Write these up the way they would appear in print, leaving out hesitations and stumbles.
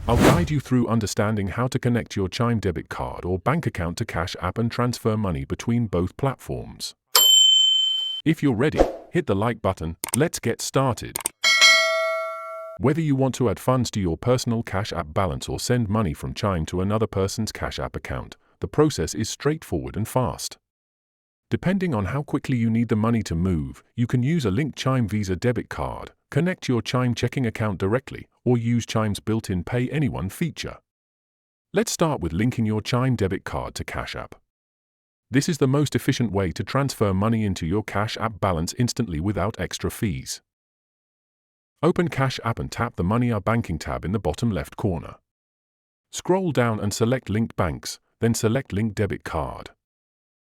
I'll guide you through understanding how to connect your Chime debit card or bank account to Cash App and transfer money between both platforms. If you're ready, hit the like button. Let's get started. Whether you want to add funds to your personal Cash App balance or send money from Chime to another person's Cash App account, the process is straightforward and fast. Depending on how quickly you need the money to move, you can use a linked Chime Visa Debit Card, connect your Chime checking account directly, or use Chime's built-in Pay Anyone feature. Let's start with linking your Chime debit card to Cash App. This is the most efficient way to transfer money into your Cash App balance instantly without extra fees. Open Cash App and tap the Money or Banking tab in the bottom left corner. Scroll down and select Linked Banks, then select Linked Debit Card.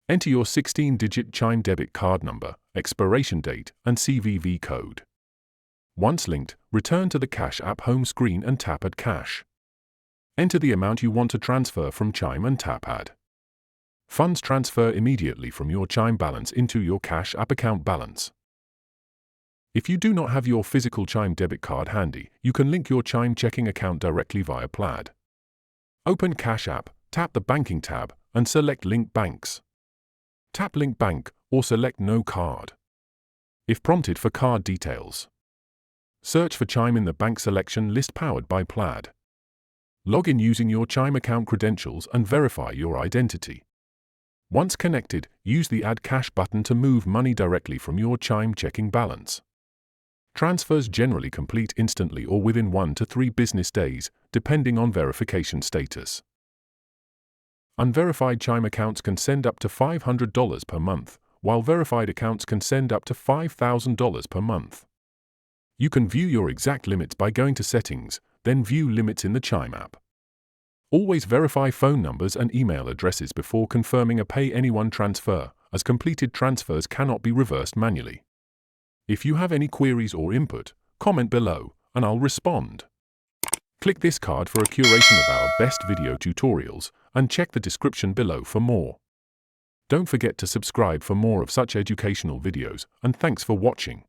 Enter your 16-digit Chime debit card number, expiration date, and CVV code. Once linked, return to the Cash App home screen and tap Add Cash. Enter the amount you want to transfer from Chime and tap Add. Funds transfer immediately from your Chime balance into your Cash App account balance. If you do not have your physical Chime debit card handy, you can link your Chime checking account directly via Plaid. Open Cash App, tap the Banking tab, and select Link Banks. Tap Link Bank, or select No Card. If prompted for card details, search for Chime in the bank selection list powered by Plaid. Log in using your Chime account credentials and verify your identity. Once connected, use the Add Cash button to move money directly from your Chime checking balance. Transfers generally complete instantly or within 1 to 3 business days, depending on verification status. Unverified Chime accounts can send up to $500 per month, while verified accounts can send up to $5,000 per month. You can view your exact limits by going to Settings, then View Limits in the Chime app. Always verify phone numbers and email addresses before confirming a Pay Anyone transfer, as completed transfers cannot be reversed manually. If you have any queries or input, comment below, and I'll respond. Click this card for a curation of our best video tutorials, and check the description below for more. Don't forget to subscribe for more of such educational videos, and thanks for watching.